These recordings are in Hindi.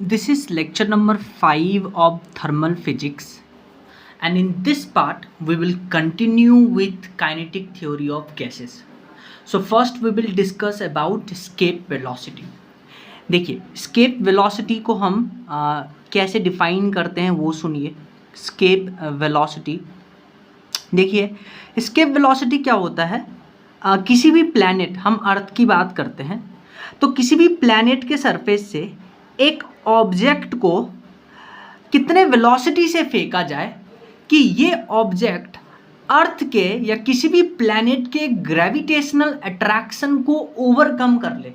This is lecture number 5 of thermal physics, and in this part we will continue with kinetic theory of gases. So first we will discuss about escape velocity. देखिए escape velocity को हम कैसे डिफाइन करते हैं वो सुनिए. escape velocity देखिए escape velocity क्या होता है. किसी भी प्लैनेट, हम अर्थ की बात करते हैं, तो किसी भी प्लैनेट के सरफेस से एक ऑब्जेक्ट को कितने वेलोसिटी से फेंका जाए कि ये ऑब्जेक्ट अर्थ के या किसी भी प्लैनेट के ग्रेविटेशनल अट्रैक्शन को ओवरकम कर ले,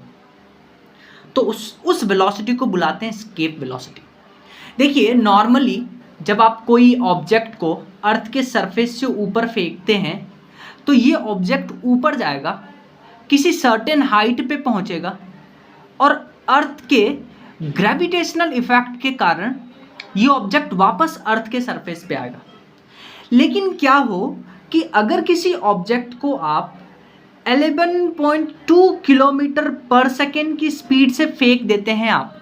तो उस वेलोसिटी को बुलाते हैं एस्केप वेलोसिटी. देखिए नॉर्मली जब आप कोई ऑब्जेक्ट को अर्थ के सरफेस से ऊपर फेंकते हैं तो ये ऑब्जेक्ट ऊपर जाएगा, किसी सर्टेन हाइट पे पहुंचेगा और अर्थ के ग्रेविटेशनल इफेक्ट के कारण ये ऑब्जेक्ट वापस अर्थ के सरफेस पे आएगा. लेकिन क्या हो कि अगर किसी ऑब्जेक्ट को आप 11.2 किलोमीटर पर सेकेंड की स्पीड से फेंक देते हैं आप,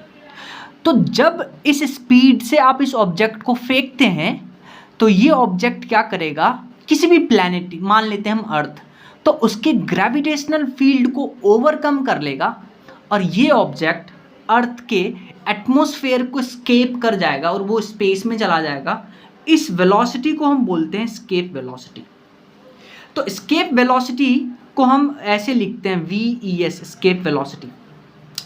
तो जब इस स्पीड से आप इस ऑब्जेक्ट को फेंकते हैं तो ये ऑब्जेक्ट क्या करेगा, किसी भी प्लैनेट, मान लेते हैं हम अर्थ, तो उसके ग्रेविटेशनल फील्ड को ओवरकम कर लेगा और ये ऑब्जेक्ट अर्थ के एटमॉस्फेयर को स्केप कर जाएगा और वो स्पेस में चला जाएगा. इस वेलोसिटी को हम बोलते हैं स्केप वेलोसिटी. तो स्केप वेलोसिटी को हम ऐसे लिखते हैं VES, स्केप वेलोसिटी.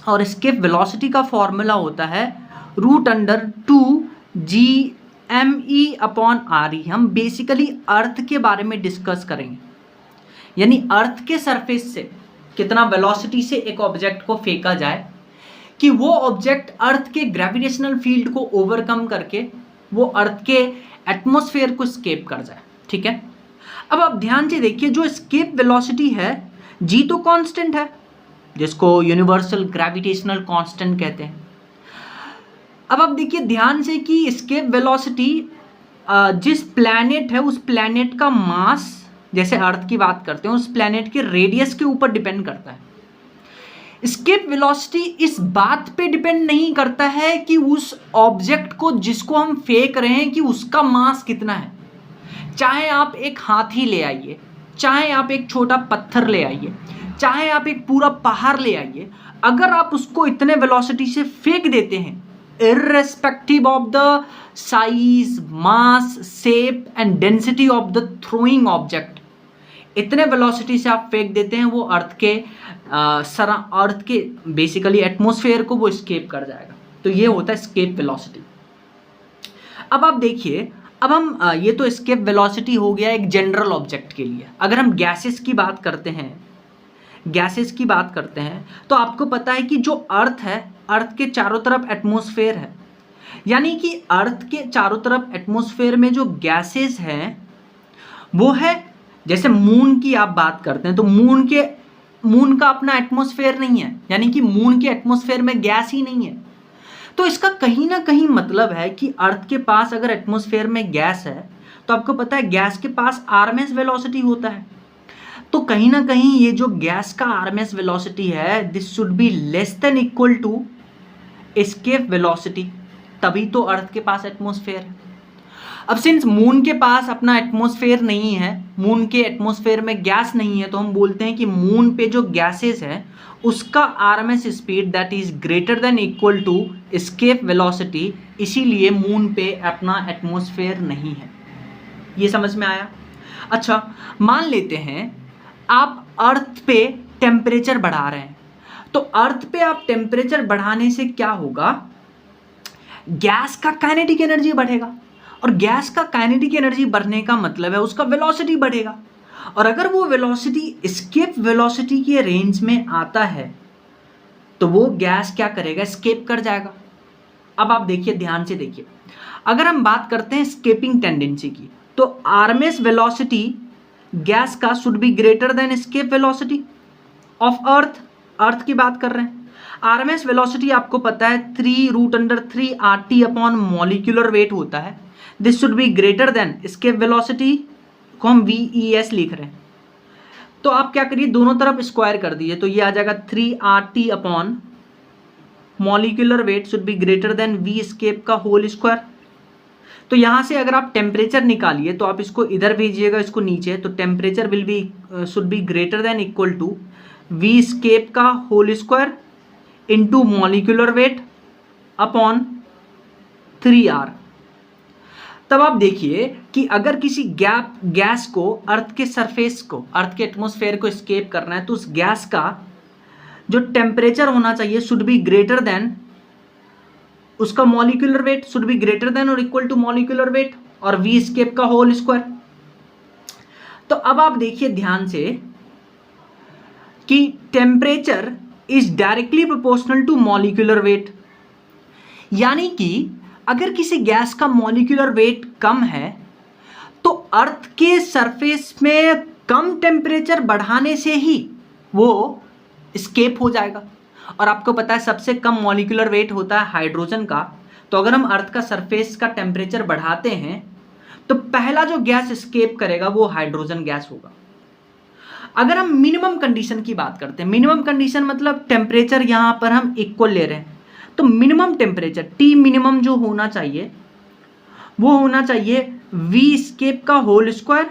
और स्केप वेलोसिटी का फॉर्मूला होता है √2gme/re. हम बेसिकली अर्थ के बारे में डिस्कस करेंगे, यानी अर्थ के सरफेस से कितना वेलोसिटी से एक ऑब्जेक्ट को फेंका जाए कि वो ऑब्जेक्ट अर्थ के ग्रेविटेशनल फील्ड को ओवरकम करके वो अर्थ के एटमॉस्फेयर को स्केप कर जाए. ठीक है, अब आप ध्यान से देखिए, जो स्केप वेलोसिटी है जी तो कांस्टेंट है, जिसको यूनिवर्सल ग्रेविटेशनल कांस्टेंट कहते हैं. अब आप देखिए ध्यान से कि स्केप वेलोसिटी जिस प्लैनेट है उस प्लैनेट का मास, जैसे अर्थ की बात करते हैं, उस प्लैनेट के रेडियस के ऊपर डिपेंड करता है. स्केप वेलोसिटी इस बात पे डिपेंड नहीं करता है कि उस ऑब्जेक्ट को जिसको हम फेंक रहे हैं कि उसका मास कितना है. चाहे आप एक हाथी ले आइए, चाहे आप एक छोटा पत्थर ले आइए, चाहे आप एक पूरा पहाड़ ले आइए, अगर आप उसको इतने वेलोसिटी से फेंक देते हैं, irrespective of the size, mass, shape and density of the throwing object, इतने वेलोसिटी से आप फेंक देते हैं वो अर्थ के बेसिकली एटमॉस्फेयर को वो स्केप कर जाएगा. तो ये होता है स्केप वेलोसिटी. अब आप देखिए, अब हम ये तो स्केप वेलोसिटी हो गया एक जनरल ऑब्जेक्ट के लिए. अगर हम गैसेस की बात करते हैं, तो आपको पता है कि जो अर्थ है, अर्थ के चारों तरफ एटमॉस्फेयर है, यानी कि अर्थ के चारों तरफ एटमॉस्फेयर में जो गैसेस हैं वो है, जैसे मून की आप बात करते हैं तो मून का अपना एटमॉस्फेयर नहीं है, यानी कि मून के एटमॉस्फेयर में गैस ही नहीं है. तो इसका कहीं ना कहीं मतलब है कि अर्थ के पास अगर एटमॉस्फेयर में गैस है तो आपको पता है गैस के पास RMS वेलोसिटी होता है. तो कहीं ना कहीं ये जो गैस का RMS वेलोसिटी है, this should be less than equal to escape velocity, तभी तो अर्थ के पास एटमॉस्फेयर है. अब सिंस मून के पास अपना एटमॉस्फेयर नहीं है, मून के एटमॉस्फेयर में गैस नहीं है, तो हम बोलते हैं कि मून पे जो गैसेस है उसका RMS speed that is greater than equal to escape velocity, इसीलिए मून पे अपना एटमॉस्फेयर नहीं है. ये समझ में आया. अच्छा, मान लेते हैं आप अर्थ पे टेम्परेचर बढ़ा रहे हैं, तो अर्थ पे आप टेम्परेचर बढ़ाने से क्या होगा, गैस का काइनेटिक एनर्जी बढ़ेगा, और गैस का काइनेटिक एनर्जी बढ़ने का मतलब है उसका वेलोसिटी बढ़ेगा. और अगर वो वेलोसिटी एस्केप वेलोसिटी के रेंज में आता है तो वो गैस क्या करेगा, एस्केप कर जाएगा. अब आप देखिए, ध्यान से देखिए, अगर हम बात करते हैं एस्केपिंग टेंडेंसी की, तो RMS वेलोसिटी गैस का should be greater then escape velocity of earth की बात कर रहे हैं. RMS वेलोसिटी आपको पता है 3√3 RT अपॉन मॉलिक्यूलर वेट होता है. This should be greater then escape velocity को हम VES लिख रहे हैं. तो आप क्या करिए, दोनों तरफ स्क्वायर कर दीजिए, तो ये आ जाएगा 3 RT upon molecular weight should be greater than v escape का होल स्क्वायर। तो यहाँ से अगर आप टेम्परेचर निकालिए तो आप इसको इधर भेजिएगा, इसको नीचे, तो temperature will be should be greater than equal to v escape का whole square into molecular weight upon 3R। तब आप देखिए कि अगर किसी गैस को अर्थ के सरफेस को, अर्थ के एटमॉस्फेयर को एस्केप करना है, तो उस गैस का जो टेम्परेचर होना चाहिए शुड बी ग्रेटर देन, उसका molecular weight should be greater than और इक्वल टू मॉलिक्यूलर वेट और वी एस्केप का होल स्क्वायर। तो अब आप देखिए ध्यान से कि temperature is directly proportional to molecular weight, यानी कि अगर किसी गैस का मॉलिक्यूलर वेट कम है तो अर्थ के सरफेस में कम टेम्परेचर बढ़ाने से ही वो एस्केप हो जाएगा। और आपको पता है सबसे कम मॉलिक्यूलर वेट होता है हाइड्रोजन का, तो अगर हम अर्थ का सरफेस का टेम्परेचर बढ़ाते हैं तो पहला जो गैस एस्केप करेगा वो हाइड्रोजन गैस होगा। अगर हम मिनिमम कंडीशन की बात करते हैं, मिनिमम कंडीशन मतलब टेम्परेचर यहाँ पर हम इक्वल ले रहे हैं, तो मिनिमम टेम्परेचर टी मिनिमम जो होना चाहिए वो होना चाहिए वी एस्केप का whole square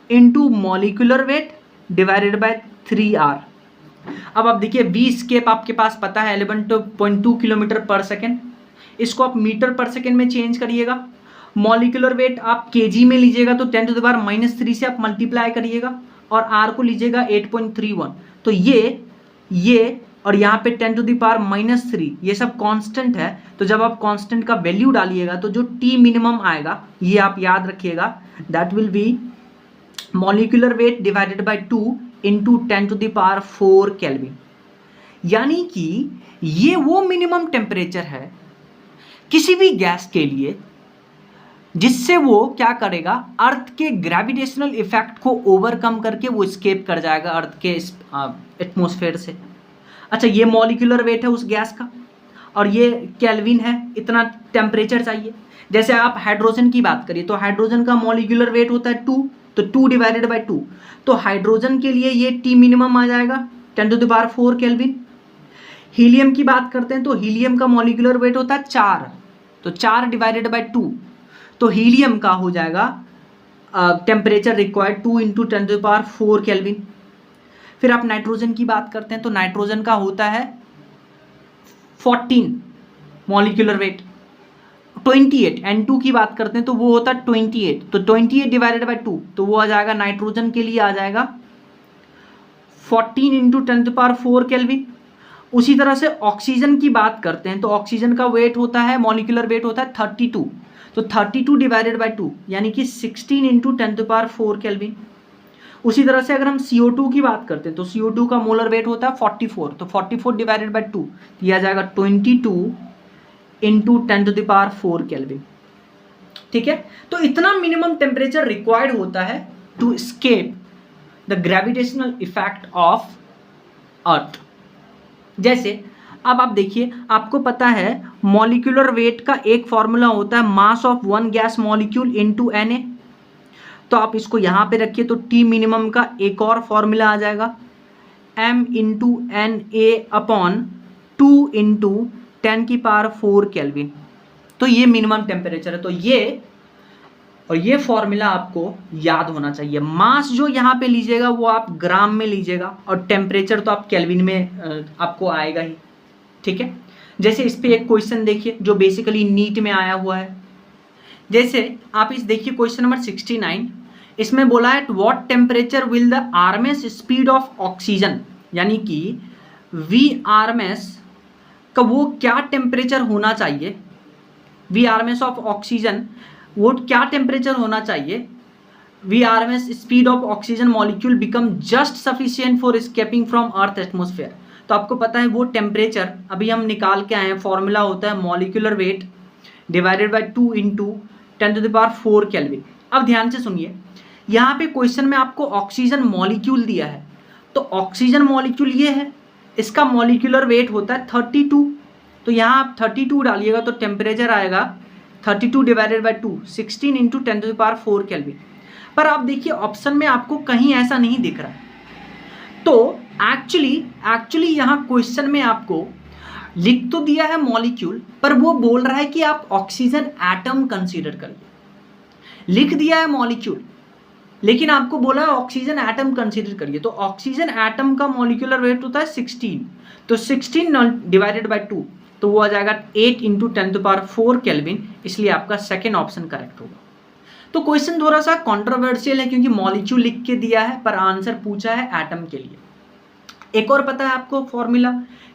into molecular weight divided by 3R। अब आप देखिए वी एस्केप आपके पास पता है 11.2 किलोमीटर पर सेकेंड, इसको आप मीटर पर सेकेंड में चेंज करिएगा। मॉलिक्यूलर वेट आप केजी में लीजिएगा तो 10⁻³ से आप मल्टीप्लाई करिएगा और आर को लीजिएगा 8.31। तो ये और यहाँ पे 10⁻³ ये सब कांस्टेंट है। तो जब आप कांस्टेंट का वैल्यू डालिएगा तो जो टी मिनिमम आएगा ये आप याद रखिएगा, that will be molecular weight divided by 2 into 10⁴ kelvin. यानी कि ये वो मिनिमम टेम्परेचर है किसी भी गैस के लिए जिससे वो क्या करेगा, अर्थ के ग्रेविटेशनल इफेक्ट को ओवरकम करके वो एस्केप कर जाएगा अर्थ के एटमॉस्फेयर से। अच्छा, ये मॉलिक्यूलर वेट है उस गैस का और ये केल्विन है, इतना टेम्परेचर चाहिए। जैसे आप हाइड्रोजन की बात करिए तो हाइड्रोजन का मॉलिक्यूलर वेट होता है 2, तो 2 डिवाइडेड बाय 2, तो हाइड्रोजन के लिए ये टी मिनिमम आ जाएगा 10⁴ केल्विन। हीलियम की बात करते हैं तो हीलियम का मॉलिक्यूलर वेट होता है 4, तो 4 डिवाइडेड बाय 2, तो हीलियम का हो जाएगा टेम्परेचर रिक्वायर्ड 2 इंटू 10⁴ केल्विन। फिर आप नाइट्रोजन की बात करते हैं तो नाइट्रोजन का होता है 14 मॉलिक्यूलर वेट, 28। N2 की बात करते हैं तो वो होता है 28, तो 28 डिवाइडेड बाय 2, तो वो आ जाएगा नाइट्रोजन के लिए आ जाएगा 14 इंटू 10⁴ केल्विन। उसी तरह से ऑक्सीजन की बात करते हैं तो ऑक्सीजन का वेट होता है, मॉलिक्यूलर वेट होता है 32, तो 32 डिवाइडेड बाय 2 यानी कि 16 इंटू 10⁴ केल्विन। उसी तरह से अगर हम CO2 की बात करते हैं तो CO2 का मोलर वेट होता है 44, तो 44 डिवाइडेड बाय 2 ये आ जाएगा 22 इंटू 10⁴ केल्विन। ठीक है, तो इतना मिनिमम टेम्परेचर रिक्वायर्ड होता है to escape the gravitational effect of earth. जैसे अब आप देखिए, आपको पता है मॉलिक्यूलर वेट का एक फॉर्मूला होता है mass of one gas molecule into Na, तो आप इसको यहाँ पे रखिए तो टी मिनिमम का एक और फॉर्मूला आ जाएगा m into Na upon 2 into 10⁴ kelvin. तो ये मिनिमम टेम्परेचर है, तो ये फॉर्मूला आपको याद होना चाहिए। मास जो यहाँ पे लीजिएगा वो आप ग्राम में लीजिएगा और टेम्परेचर तो आप केल्विन में आपको आएगा ही। ठीक है, जैसे इस पे एक क्वेश्चन देखिए जो बेसिकली नीट में आया हुआ है। जैसे आप इस देखिए क्वेश्चन नंबर 69, इसमें बोला है what temperature will the RMS speed of oxygen, यानी कि Vrms का वो क्या टेम्परेचर होना चाहिए, Vrms ऑफ ऑक्सीजन वो क्या टेम्परेचर होना चाहिए, Vrms speed of oxygen molecule become just sufficient for escaping from earth atmosphere. तो आपको पता है वो टेम्परेचर अभी हम निकाल के आए हैं, फॉर्मूला होता है molecular weight divided by 2 into 10⁴ kelvin. अब ध्यान से सुनिए, यहाँ पे क्वेश्चन में आपको ऑक्सीजन मॉलिक्यूल दिया है, तो ऑक्सीजन मॉलिक्यूल ये है, इसका मॉलिक्यूलर वेट होता है 32, तो यहाँ आप 32 डालिएगा तो टेम्परेचर आएगा 32 डिवाइडेड बाय 2 16 इंटू 10⁴ केल्विन। पर आप देखिए ऑप्शन में आपको कहीं ऐसा नहीं दिख रहा है, तो एक्चुअली यहाँ क्वेश्चन में आपको लिख तो दिया है मॉलिक्यूल, पर वो बोल रहा है कि आप ऑक्सीजन एटम कंसीडर करिए। लिख दिया है मॉलिक्यूल, लेकिन आपको बोला है ऑक्सीजन एटम कंसीडर करिए। तो ऑक्सीजन एटम का मॉलिक्यूलर वेट होता है 16, तो 16 डिवाइडेड बाय 2, तो वो आ जाएगा 8 × 10⁴ केल्विन, इसलिए आपका सेकेंड ऑप्शन करेक्ट होगा। तो क्वेश्चन थोड़ा सा कंट्रोवर्शियल है क्योंकि मॉलिक्यूल लिख के दिया है पर आंसर पूछा है एटम के लिए। एक और पता है आपको फॉर्मूला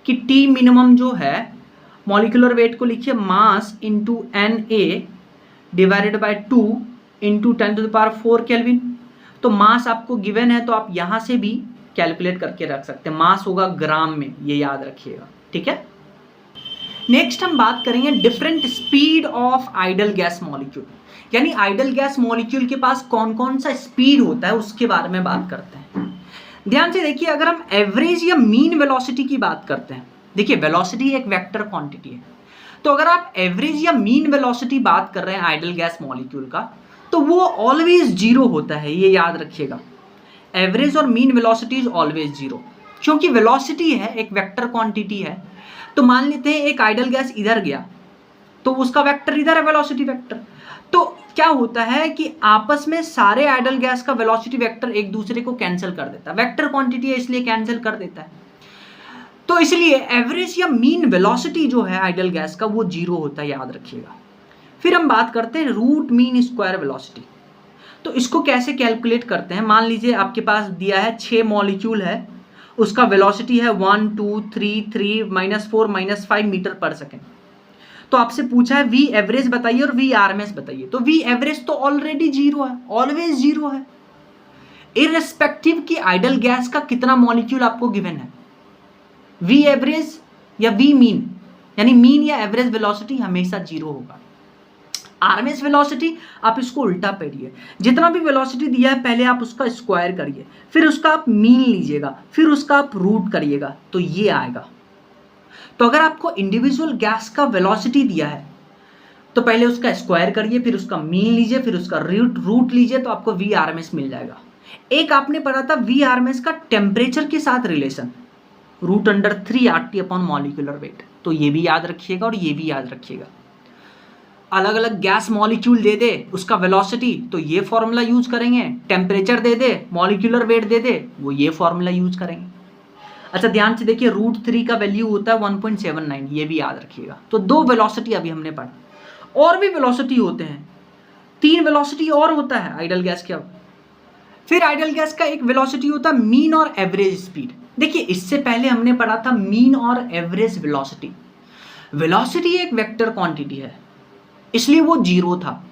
कि टी मिनिमम जो है, मॉलिक्यूलर वेट को लिखिए mass into Na divided by 2 × 10⁴ kelvin. तो मास आपको गिवन है तो आप यहां से भी कैलकुलेट करके रख सकते हैं, मास होगा ग्राम में, ये याद रखिएगा, ठीक है। नेक्स्ट हम बात करेंगे different speed of idol gas molecule, यानी आइडल गैस मॉलिक्यूल के पास कौन कौन सा स्पीड होता है उसके बारे में बात करते हैं। ध्यान से देखिए, अगर हम एवरेज या मीन वेलोसिटी की बात करते हैं, देखिए वेलोसिटी एक वेक्टर क्वांटिटी है, तो अगर आप एवरेज या मीन वेलोसिटी बात कर रहे हैं आइडल गैस मॉलिक्यूल का, तो वो ऑलवेज जीरो होता है, ये याद रखिएगा। एवरेज और mean velocity is always zero, क्योंकि वेलोसिटी है एक वेक्टर क्वांटिटी है। तो मान लेते हैं एक आइडल गैस इधर गया तो उसका वेक्टर इधर है, वेलोसिटी वेक्टर। तो क्या होता है कि आपस में सारे आइडल गैस का वेलोसिटी वेक्टर एक दूसरे को कैंसिल कर देता है, वेक्टर क्वांटिटी है इसलिए कैंसिल कर देता है। तो इसलिए एवरेज या मीन वेलोसिटी जो है आइडल गैस का वो जीरो होता है, याद रखिएगा। फिर हम बात करते हैं रूट मीन स्क्वायर वेलोसिटी। तो इसको कैसे कैलकुलेट करते हैं, मान लीजिए आपके पास दिया है 6 मॉलिक्यूल है, उसका वेलोसिटी है 1 2 3 3 -4 -5 मीटर पर सेकेंड। तो आपसे पूछा है वी एवरेज बताइए और वी आरएमएस बताइए। तो वी एवरेज तो ऑलरेडी जीरो है, ऑलवेज जीरो है, इररिस्पेक्टिव की आइडल गैस का कितना मॉलिक्यूल आपको गिवन है, वी एवरेज या वी मीन, यानी मीन या एवरेज वेलोसिटी हमेशा जीरो होगा। आरएमएस वेलोसिटी आप इसको उल्टा पढ़िए, जितना भी वेलोसिटी दिया है पहले आप उसका स्क्वायर करिए, फिर उसका आप मीन लीजिएगा, फिर उसका आप रूट करिएगा, तो ये आएगा। तो अगर आपको इंडिविजुअल गैस का वेलोसिटी दिया है तो पहले उसका स्क्वायर करिए, फिर उसका मीन लीजिए, फिर उसका रूट लीजिए, तो आपको वी आरएमएस मिल जाएगा। एक आपने पढ़ा था वी आरएमएस का टेम्परेचर के साथ रिलेशन, √3 RT/मॉलिक्यूलर वेट, तो ये भी याद रखिएगा और ये भी याद रखिएगा। अलग अलग गैस मॉलिक्यूल दे दे उसका वेलोसिटी, तो ये फॉर्मूला यूज करेंगे, टेम्परेचर दे दे, मॉलिक्यूलर वेट दे दे, वो ये फॉर्मूला यूज करेंगे। अच्छा ध्यान से देखिए, √3 का वैल्यू होता है 1.79, ये भी याद रखिएगा। तो 2 वेलोसिटी अभी हमने पढ़ा, और भी वेलोसिटी होते हैं, 3 वेलोसिटी और होता है आइडल गैस के। फिर आइडल गैस का एक वेलोसिटी होता है मीन और एवरेज स्पीड। देखिए इससे पहले हमने पढ़ा था मीन और एवरेज वेलोसिटी। वेलोसिटी एक वेक्टर क्वांटिटी है इसलिए वो जीरो था,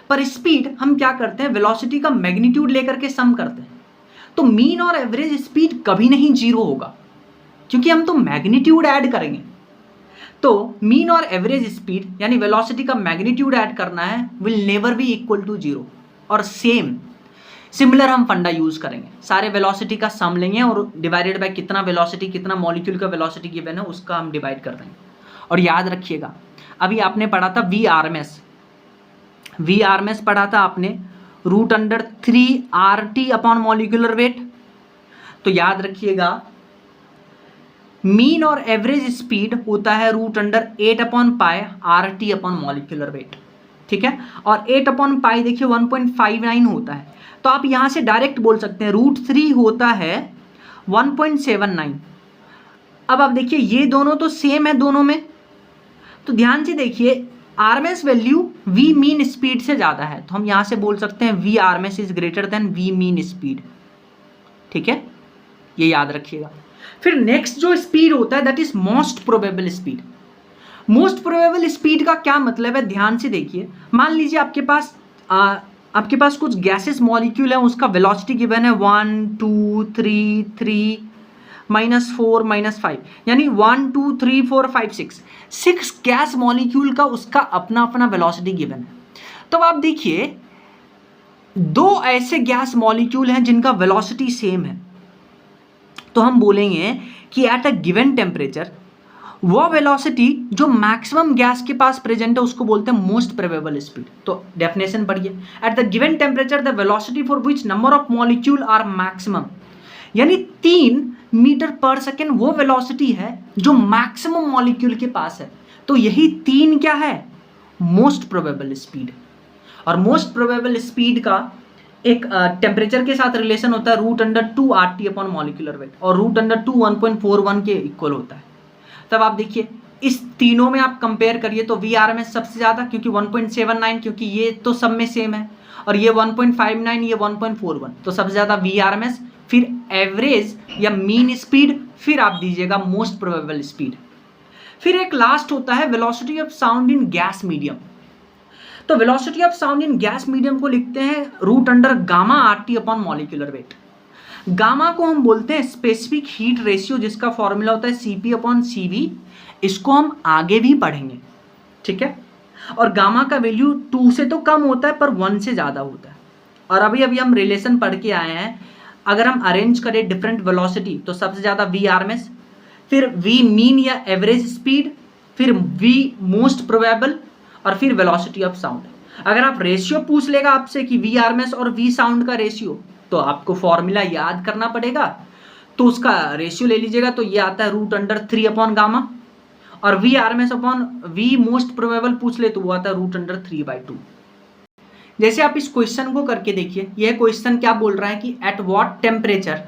पर स्पीड हम क्या करते हैं, वेलोसिटी का मैग्नीट्यूड लेकर के सम करते हैं। तो मीन और एवरेज स्पीड कभी नहीं जीरो होगा क्योंकि हम तो मैग्नीट्यूड ऐड करेंगे। तो मीन और एवरेज स्पीड यानी वेलोसिटी का मैग्नीट्यूड ऐड करना है, will never be equal to zero. और सिमिलर हम फंडा यूज करेंगे, सारे वेलोसिटी का सम लेंगे और डिवाइडेड बाय कितना वेलोसिटी, कितना मॉलिक्यूल का वेलोसिटी गिवन है उसका हम डिवाइड कर देंगे। और याद रखिएगा अभी आपने पढ़ा था वी आरएमएस पढ़ा था आपने, √3 RT/मॉलिक्यूलर वेट। तो याद रखिएगा मीन और एवरेज स्पीड होता है √8/π RT/मॉलिक्यूलर वेट, ठीक है। और 8/π देखिए 1.59 होता है, तो आप यहां से डायरेक्ट बोल सकते हैं √3 होता है 1.79। अब आप देखिए ये दोनों तो सेम है दोनों में, तो ध्यान से देखिए RMS value v mean speed से ज़्यादा है, तो हम यहाँ से बोल सकते हैं v RMS is greater than v mean speed, ठीक है, ये याद रखिएगा। फिर नेक्स्ट जो स्पीड होता है that is most probable speed. Most probable speed का क्या मतलब है, ध्यान से देखिए। मान लीजिए आपके पास कुछ गैसेस मॉलिक्यूल है, उसका वेलोसिटी गिवन है 1 2 3 3 -4 -5, यानी 1 2 3 4 5 6 गैस मॉलिक्यूल का उसका अपना अपना वेलोसिटी गिवन है। तो आप देखिए 2 ऐसे गैस मॉलिक्यूल हैं जिनका वेलोसिटी सेम है, तो हम बोलेंगे कि एट अ गिवन टेम्परेचर वो वेलोसिटी जो मैक्सिमम गैस के पास प्रेजेंट है उसको बोलते हैं मोस्ट प्रोबेबल स्पीड। तो डेफिनेशन पढ़िए, at the given temperature the velocity for which number of molecule are maximum, यानी 3 मीटर पर सेकेंड वो वेलोसिटी है जो मैक्सिमम मॉलिक्यूल के पास है। तो यही 3 क्या है, मोस्ट प्रोबेबल स्पीड। और मोस्ट प्रोबेबल स्पीड का एक टेम्परेचर के साथ रिलेशन होता है √2 RT अपॉन मॉलिक्यूलर वेट, और √2 1.41 के इक्वल होता है। तब आप देखिए इस तीनों में आप कंपेयर करिए तो VRMS सबसे ज़्यादा, क्योंकि 1.79, क्योंकि ये तो सब में सेम है, और ये 1.59, ये 1.41, तो सबसे ज़्यादा VRMS, फिर एवरेज या मीन स्पीड, फिर आप दीजिएगा मोस्ट प्रोबेबल स्पीड। फिर एक लास्ट होता है velocity of sound in gas medium. तो velocity of sound in gas medium को लिखते हैं √γ RT upon molecular weight. Gamma को हम बोलते हैं स्पेसिफिक हीट रेशियो, जिसका फॉर्मूला होता है CP अपॉन CV। इसको हम आगे भी पढ़ेंगे, ठीक है। और गामा का वैल्यू 2 से तो कम होता है पर 1 से ज़्यादा होता है। और अभी हम रिलेशन पढ़ के आए हैं, अगर हम अरेंज करें डिफरेंट वेलोसिटी तो सबसे ज़्यादा VRMS, फिर V मीन या एवरेज स्पीड, फिर V मोस्ट प्रोबेबल, और फिर वेलोसिटी ऑफ साउंड। अगर आप रेशियो पूछ लेगा आपसे कि VRMS और V साउंड का रेशियो, तो आपको फॉर्मूला याद करना पड़ेगा, तो उसका रेशियो ले लीजिएगा। तो ये आता है √3 अपॉन गामा, और VRMS upon V most probable पूछ ले तो वो आता है √3/2। जैसे आप इस क्वेश्चन को करके देखिए, यह क्वेश्चन क्या बोल रहा है कि at what temperature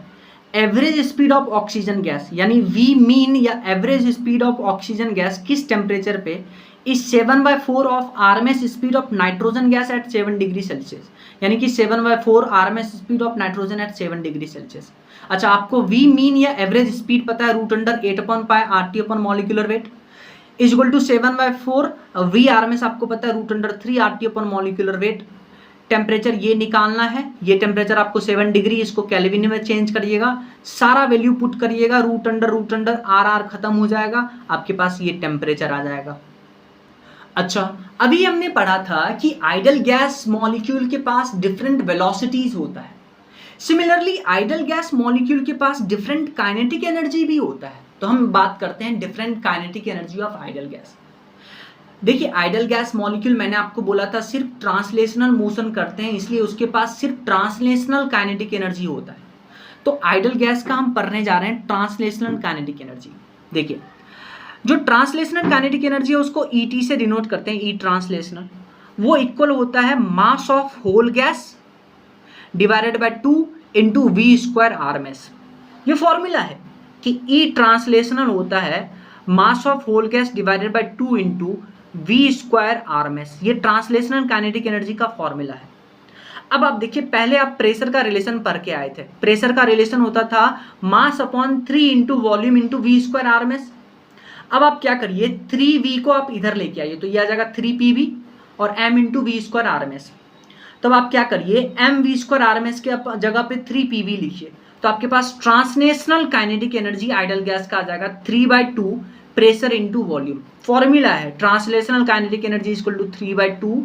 average speed of oxygen gas, यानी V मीन या average speed of oxygen gas किस टेम्परेचर पे is 7/4 of RMS speed of nitrogen gas at 7 degree Celsius, यानी कि 7/4 RMS speed of nitrogen at 7 degree Celsius. अच्छा, आपको V मीन या एवरेज स्पीड पता है √8/π RT upon molecular weight is equal to 7/4 VRMS आपको पता है √3 RT upon molecular wait. Temperature ये निकालना है, ये टेम्परेचर आपको 7 डिग्री, इसको केल्विन में चेंज करिएगा, सारा वैल्यू पुट करिएगा, √√, R खत्म हो जाएगा, आपके पास ये टेम्परेचर आ जाएगा। अच्छा, अभी हमने पढ़ा था कि आइडल गैस मॉलिक्यूल के पास डिफरेंट वेलोसिटीज होता है। सिमिलरली आइडल गैस मॉलिक्यूल के पास डिफरेंट काइनेटिक एनर्जी भी होता है। तो हम बात करते हैं different kinetic energy of idol gas. देखिए, आइडल गैस मॉलिक्यूल मैंने आपको बोला था सिर्फ ट्रांसलेशनल मोशन करते हैं, इसलिए उसके पास सिर्फ ट्रांसलेशनल काइनेटिक एनर्जी होता है। तो आइडल गैस का हम पढ़ने जा रहे हैं ट्रांसलेशनल काइनेटिक एनर्जी। देखिए, जो ट्रांसलेशनल काइनेटिक एनर्जी है उसको ET से डिनोट करते हैं, E ट्रांसलेशनल। वो इक्वल होता है mass of whole gas divided by 2 into V² RMS। ये फॉर्मूला है कि E ट्रांसलेशनल होता है mass of whole gas divided by 2 into V² RMS। ये ट्रांसलेशनल काइनेटिक एनर्जी का फॉर्मूला है। अब आप देखिए, पहले आप प्रेशर का रिलेशन पढ़ के आए थे। प्रेशर का रिलेशन होता था mass upon 3 into volume into V² RMS। अब आप क्या करिए, 3V को आप इधर लेके आइए, तो ये आ जाएगा 3PV और m इंटू V² RMS। तब आप क्या करिए, mV² RMS के जगह पे 3PV लिखिए, तो आपके पास translational kinetic energy ideal gas का आ जाएगा 3/2 प्रेशर इंटू वॉल्यूम। फॉर्मूला है translational kinetic energy equal to 3/2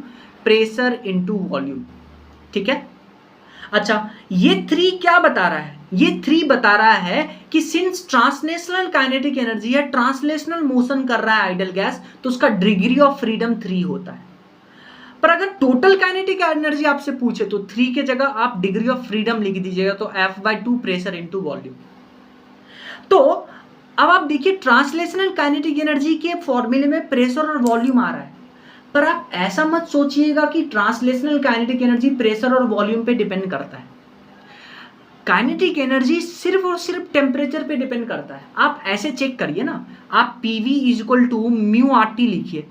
pressure into volume, ठीक है। अच्छा, ये 3 क्या बता रहा है, ये 3 बता रहा है कि सिंस ट्रांसलेशनल काइनेटिक एनर्जी है, ट्रांसलेशनल मोशन कर रहा है आइडल गैस, तो उसका डिग्री ऑफ फ्रीडम 3 होता है। पर अगर टोटल काइनेटिक एनर्जी आपसे पूछे तो 3 के जगह आप डिग्री ऑफ फ्रीडम लिख दीजिएगा, तो F/2 प्रेशर इंटू वॉल्यूम। तो अब आप देखिए, ट्रांसलेशनल काइनेटिक एनर्जी के फॉर्मूले में प्रेशर और वॉल्यूम आ रहा है, पर आप ऐसा मत सोचिएगा कि ट्रांसलेशनल काइनेटिक एनर्जी प्रेशर और वॉल्यूम पे डिपेंड करता है। काइनेटिक एनर्जी सिर्फ और सिर्फ टेम्परेचर पे डिपेंड करता है। आप ऐसे चेक करिए ना, आप PV इक्वल टू μRT लिखिए,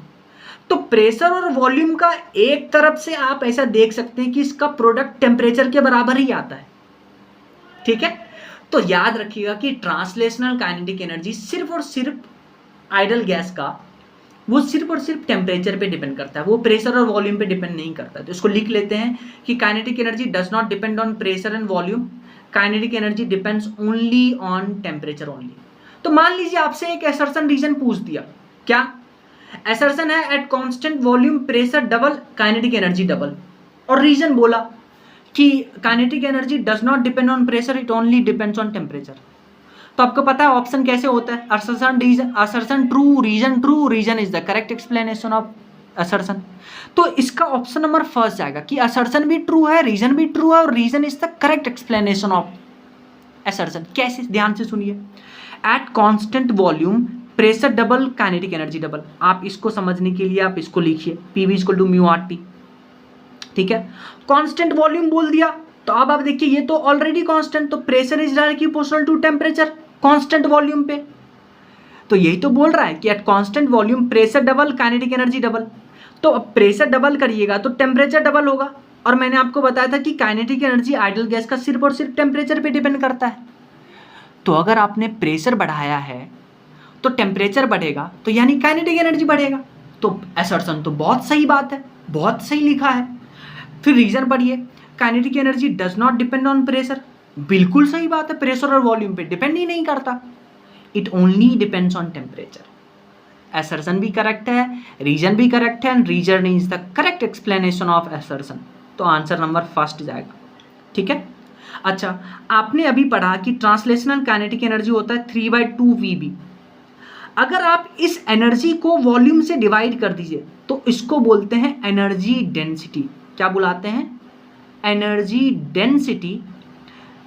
तो प्रेशर और वॉल्यूम का एक तरफ से आप ऐसा देख सकते हैं कि इसका प्रोडक्ट टेम्परेचर के बराबर ही आता है, ठीक है। तो याद रखिएगा कि ट्रांसलेशनल काइनेटिक एनर्जी सिर्फ और सिर्फ आइडल गैस का वो सिर्फ और सिर्फ टेम्परेचर पे डिपेंड करता है, वो प्रेशर और वॉल्यूम पे डिपेंड नहीं करता। तो इसको लिख लेते हैं कि kinetic energy does not depend on pressure and volume, kinetic energy depends only on temperature only. तो मान लीजिए आपसे एक असर्शन रीजन पूछ दिया, क्या असर्शन है at constant volume pressure double kinetic energy double, और रीजन बोला कि kinetic energy does not depend on pressure, it only depends on temperature. तो आपको पता है ऑप्शन कैसे होता है, assertion true, reason is the correct explanation of assertion. तो इसका ऑप्शन नंबर फर्स्ट जाएगा कि असर्शन भी ट्रू है, रीजन भी ट्रू है, और reason is the correct explanation of assertion. कैसे, ध्यान से सुनिए। At constant volume pressure double, kinetic energy double. आप इसको समझने के लिए आप इसको लिखिए, PV equal to mu R T. ठीक है, कांस्टेंट वॉल्यूम बोल दिया तो अब आप देखिए ये तो ऑलरेडी कांस्टेंट, तो pressure is directly proportional to temperature constant volume पे। तो यही तो बोल रहा है कि at constant volume pressure double, kinetic energy double. तो अब प्रेशर डबल करिएगा तो टेम्परेचर डबल होगा। और मैंने आपको बताया था कि काइनेटिक एनर्जी आइडियल गैस का सिर्फ और सिर्फ टेम्परेचर पे डिपेंड करता है। तो अगर आपने प्रेशर बढ़ाया है तो टेम्परेचर बढ़ेगा, तो यानी काइनेटिक एनर्जी बढ़ेगा। तो असर्शन तो बहुत सही बात है, बहुत सही लिखा है। फिर रीजन पढ़िए, kinetic energy does not depend on pressure. बिल्कुल सही बात है, प्रेशर और वॉल्यूम पे डिपेंड ही नहीं करता। It only depends on temperature. Assertion भी करेक्ट है, रीजन भी करेक्ट है, and reason is the correct explanation of assertion. तो आंसर नंबर फर्स्ट जाएगा। ठीक है, अच्छा आपने अभी पढ़ा कि ट्रांसलेशनल काइनेटिक एनर्जी होता है 3/2 VB। अगर आप इस एनर्जी को वॉल्यूम से डिवाइड कर दीजिए तो इसको बोलते हैं एनर्जी डेंसिटी। क्या बुलाते हैं? एनर्जी डेंसिटी,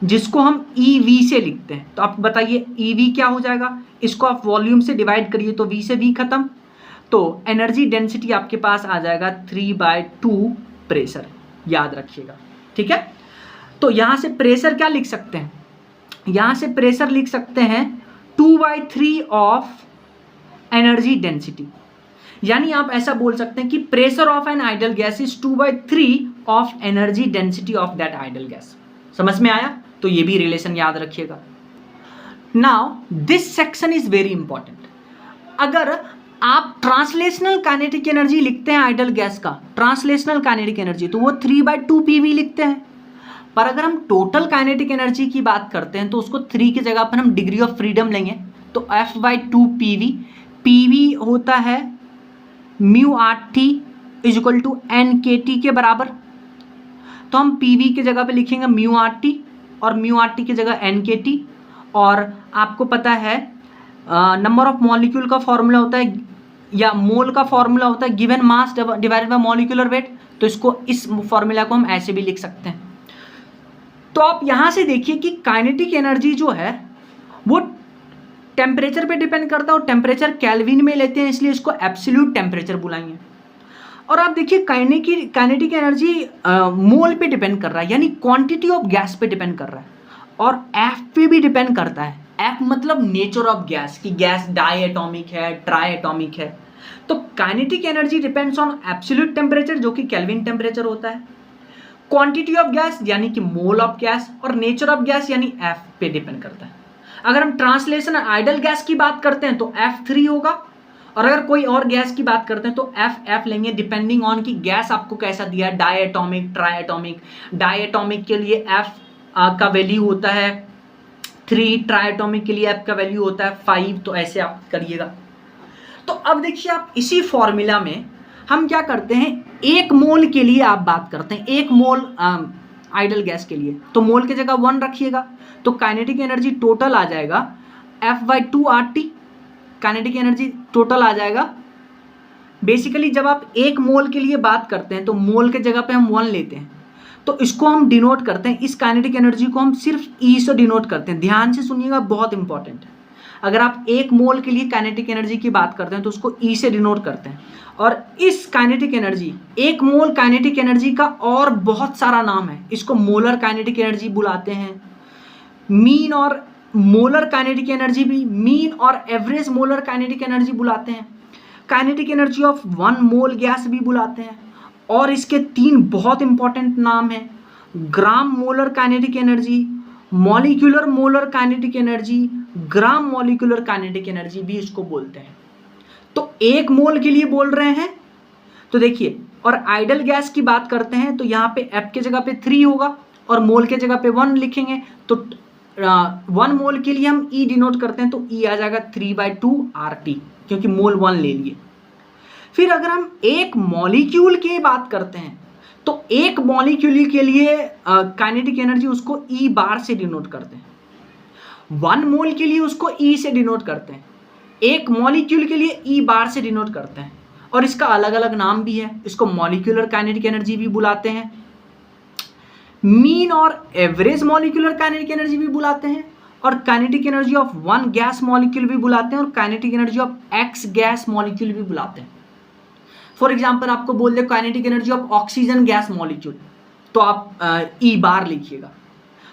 जिसको हम EV से लिखते हैं। तो आप बताइए EV क्या हो जाएगा? इसको आप वॉल्यूम से डिवाइड करिए तो V से V खत्म, तो एनर्जी डेंसिटी आपके पास आ जाएगा 3/2 प्रेशर। याद रखिएगा, ठीक है। तो यहां से प्रेशर क्या लिख सकते हैं? यहां से प्रेशर लिख सकते हैं 2/3 ऑफ एनर्जी डेंसिटी। यानी आप ऐसा बोल सकते हैं कि pressure of an ideal gas is 2/3 of energy density of that ideal gas. समझ में आया? तो ये भी रिलेशन याद रखिएगा। Now this section is very important. अगर आप ट्रांसलेशनल काइनेटिक एनर्जी लिखते हैं आइडियल गैस का, ट्रांसलेशनल काइनेटिक एनर्जी, तो वो 3/2 PV लिखते हैं। पर अगर हम टोटल काइनेटिक एनर्जी की बात करते हैं तो उसको 3 की जगह पर हम डिग्री ऑफ फ्रीडम लेंगे, तो F/2 PV। PV होता है mu R T is equal to NKT के बराबर। तो हम PV की जगह पे लिखेंगे म्यू आर टी और म्यू आर टी की जगह NKT। और आपको पता है नंबर ऑफ मॉलिक्यूल का फॉर्मूला होता है या मोल का फॉर्मूला होता है given mass divided by molecular weight. तो इसको, इस फॉर्मूला को हम ऐसे भी लिख सकते हैं। तो आप यहां से देखिए कि काइनेटिक एनर्जी जो है वो टेम्परेचर पे डिपेंड करता है, और टेम्परेचर केल्विन में लेते हैं, इसलिए इसको एब्सोल्यूट टेम्परेचर बुलाएंगे। और आप देखिए काइनेटिक एनर्जी मोल पे डिपेंड कर रहा है, यानी क्वांटिटी ऑफ गैस पे डिपेंड कर रहा है, और एफ पे भी डिपेंड करता है। एफ मतलब नेचर ऑफ गैस, कि गैस डाई एटॉमिक है, ट्राई एटॉमिक है। तो kinetic energy depends on absolute temperature, जो कि केल्विन टेम्परेचर होता है, क्वांटिटी ऑफ गैस यानी कि मोल ऑफ गैस, और नेचर ऑफ गैस यानी एफ पे डिपेंड करता है। अगर हम ट्रांसलेशन आइडियल गैस की बात करते हैं तो F3 होगा, और अगर कोई और गैस की बात करते हैं तो F लेंगे, डिपेंडिंग ऑन कि गैस आपको कैसा दिया है, diatomic, triatomic. Diatomic के लिए F का वैल्यू होता है 3, ट्राई एटॉमिक के लिए F का वैल्यू होता है 5। तो ऐसे आप करिएगा। तो अब देखिए, आप इसी फॉर्मूला में हम क्या करते हैं, 1 मोल के लिए आप बात करते हैं, 1 मोल आइडियल गैस के लिए, तो मोल की जगह 1 रखिएगा। तो काइनेटिक एनर्जी टोटल आ जाएगा F/2 RT। Kinetic energy total आ जाएगा। बेसिकली जब आप 1 मोल के लिए बात करते हैं तो मोल के जगह पे हम 1 लेते हैं, तो इसको हम डिनोट करते हैं, इस काइनेटिक एनर्जी को हम सिर्फ E से डिनोट करते हैं। ध्यान से सुनिएगा, बहुत इंपॉर्टेंट है। अगर आप 1 मोल के लिए काइनेटिक एनर्जी की बात करते हैं तो उसको E से डिनोट करते हैं। और इस काइनेटिक एनर्जी, 1 मोल काइनेटिक एनर्जी का और बहुत सारा नाम है। इसको मोलर काइनेटिक एनर्जी बुलाते हैं, मीन और मोलर काइनेटिक एनर्जी भी, मीन और एवरेज मोलर काइनेटिक एनर्जी बुलाते हैं, kinetic energy of 1 mole gas भी बुलाते हैं। और इसके 3 बहुत इंपॉर्टेंट नाम हैं, ग्राम molar kinetic energy, molecular molar kinetic energy, gram molecular kinetic energy भी इसको बोलते हैं। तो 1 मोल के लिए बोल रहे हैं, तो देखिए, और आइडियल गैस की बात करते हैं तो यहाँ पे F के जगह पे 3 होगा और मोल के जगह पे 1 लिखेंगे। तो 1 मोल के लिए हम E डिनोट करते हैं, तो E आ जाएगा 3/2 RT, क्योंकि मोल 1 ले लिए। फिर अगर हम 1 मॉलिक्यूल की बात करते हैं तो 1 मॉलिक्यूल के लिए काइनेटिक एनर्जी उसको E बार से डिनोट करते हैं। 1 मोल के लिए उसको E से डिनोट करते हैं। 1 मॉलिक्यूल के लिए E बार से डिनोट करते हैं, और इसका अलग अलग नाम भी है। इसको मॉलिक्यूलर काइनेटिक एनर्जी भी बुलाते हैं, मीन और एवरेज मॉलिक्यूलर काइनेटिक एनर्जी भी बुलाते हैं, और kinetic energy of one gas molecule भी बुलाते हैं, और kinetic energy of x gas molecule भी बुलाते हैं। फॉर एग्जाम्पल आपको बोल दे kinetic energy of oxygen gas molecule, तो आप ई बार लिखिएगा,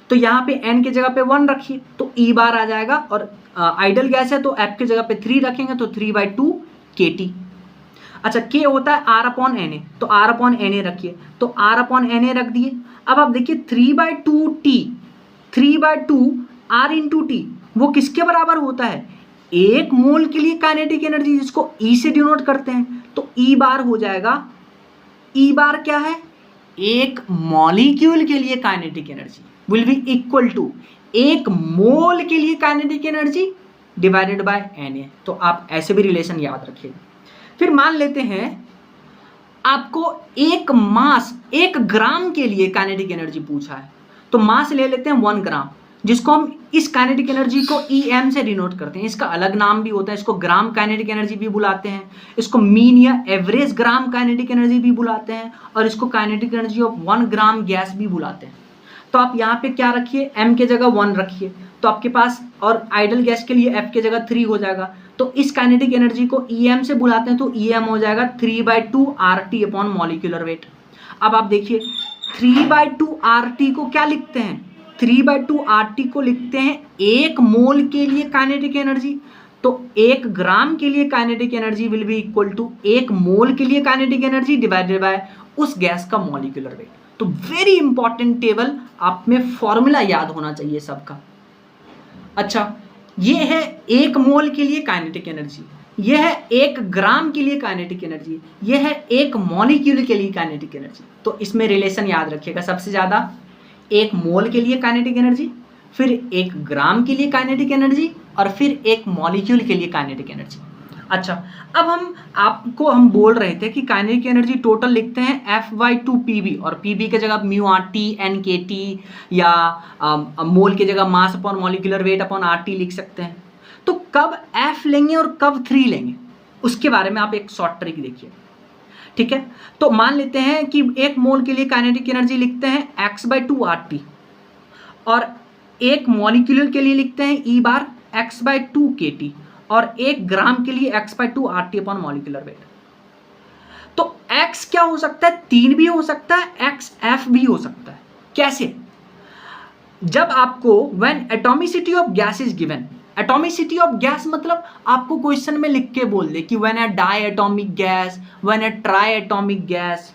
तो यहाँ पे एन की जगह पे 1 रखिए तो ई बार आ जाएगा, और आइडल गैस है तो एफ की जगह पे 3 रखेंगे तो 3/2 kT। अच्छा, के होता है R/Na, तो R/Na रखिए, तो R/Na रख दिए। अब आप देखिए 3/2T, 3/2 R/T वो किसके बराबर होता है, 1 मोल के लिए काइनेटिक एनर्जी जिसको E से डिनोट करते हैं, तो ई बार हो जाएगा, ई बार क्या है, 1 मॉलिक्यूल के लिए kinetic energy will be equal to 1 mole के लिए kinetic energy divided by Na। तो आप ऐसे भी रिलेशन याद रखिएगा। फिर मान लेते हैं आपको 1 मास 1 ग्राम के लिए काइनेटिक एनर्जी पूछा है, तो मास ले लेते हैं 1 ग्राम, जिसको हम इस काइनेटिक एनर्जी को EM से डिनोट करते हैं। इसका अलग नाम भी होता है, इसको ग्राम काइनेटिक एनर्जी भी बुलाते हैं, इसको मीन या एवरेज ग्राम काइनेटिक एनर्जी भी बुलाते हैं, और इसको kinetic energy of 1 gram gas भी बुलाते हैं। तो आप यहाँ पे क्या रखिए, M के जगह 1 रखिए, तो आपके पास, और आइडल गैस के लिए F के जगह 3 हो जाएगा, तो इस काइनेटिक एनर्जी को EM से बुलाते हैं, तो EM हो जाएगा 3/2 RT अपॉन मॉलिक्यूलर वेट। अब आप देखिए 3/2 RT को क्या लिखते हैं, 3/2 RT को लिखते हैं 1 मोल के लिए काइनेटिक एनर्जी, तो 1 ग्राम के लिए kinetic energy will be equal to 1 mole के लिए काइनेटिक एनर्जी डिवाइडेड बाय उस गैस का मॉलिक्यूलर वेट। तो वेरी इंपॉर्टेंट टेबल, आप में फॉर्मूला याद होना चाहिए सबका। अच्छा, ये है 1 मोल के लिए काइनेटिक एनर्जी, ये है 1 ग्राम के लिए काइनेटिक एनर्जी, ये है 1 मॉलिक्यूल के लिए काइनेटिक एनर्जी। तो इसमें रिलेशन याद रखिएगा, सबसे ज़्यादा 1 मोल के लिए काइनेटिक एनर्जी, फिर 1 ग्राम के लिए काइनेटिक एनर्जी, और फिर 1 मॉलिक्यूल के लिए काइनेटिक एनर्जी। अच्छा, अब हम बोल रहे थे कि काइनेटिक एनर्जी टोटल लिखते हैं F/2 और PB के जगह μRT NKT या मोल के जगह mass upon molecular weight upon RT लिख सकते हैं। तो कब F लेंगे और कब 3 लेंगे, उसके बारे में आप एक शॉर्ट ट्रिक देखिए, ठीक है। तो मान लेते हैं कि 1 मोल के लिए काइनेटिक एनर्जी लिखते हैं x/2 RT, और 1 मॉलिक्यूल के लिए लिखते हैं E बार x/2 kT, और 1 ग्राम के लिए x/2 RT upon molecular weight. तो x क्या हो सकता है, 3 भी हो सकता है, XF भी हो सकता है। कैसे, जब आपको when atomicity of gas is given, atomicity of gas मतलब आपको क्वेश्चन में लिख के बोल दे कि when a diatomic gas, when a triatomic gas,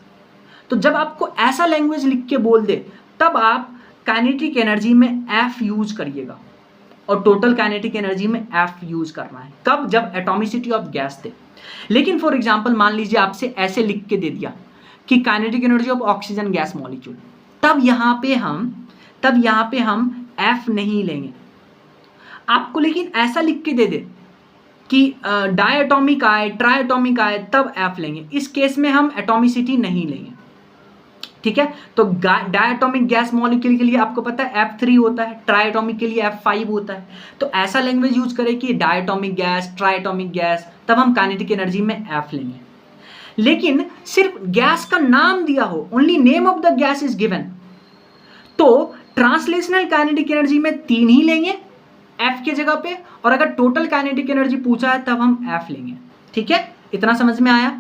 तो जब आपको ऐसा लैंग्वेज लिख के बोल दे तब आप काइनेटिक एनर्जी में F यूज करिएगा, और टोटल काइनेटिक एनर्जी में F यूज करना है। कब, जब एटॉमिसिटी ऑफ गैस दे। लेकिन फॉर एग्जांपल मान लीजिए आपसे ऐसे लिख के दे दिया कि kinetic energy of oxygen gas molecule, तब यहाँ पे हम F नहीं लेंगे। आपको लेकिन ऐसा लिख के दे दे कि डायटोमिक आए, ट्राइटोमिक आए, तब F लेंगे। इस केस में हम एटॉमिसिटी नहीं लेंगे, ठीक है। तो डायटोमिक गैस मॉलिक्यूल के लिए आपको पता है F3 होता है, ट्राइटोमिक के लिए F5 होता है। तो ऐसा लैंग्वेज यूज करें कि डायटोमिक गैस, ट्राइटोमिक गैस, तब हम काइनेटिक एनर्जी में F लेंगे। लेकिन सिर्फ गैस का नाम दिया हो, only name of the gas is given, तो ट्रांसलेशनल काइनेटिक एनर्जी में 3 ही लेंगे F के जगह पे, और अगर टोटल काइनेटिक एनर्जी पूछा है तब हम F लेंगे, ठीक है। इतना समझ में आया।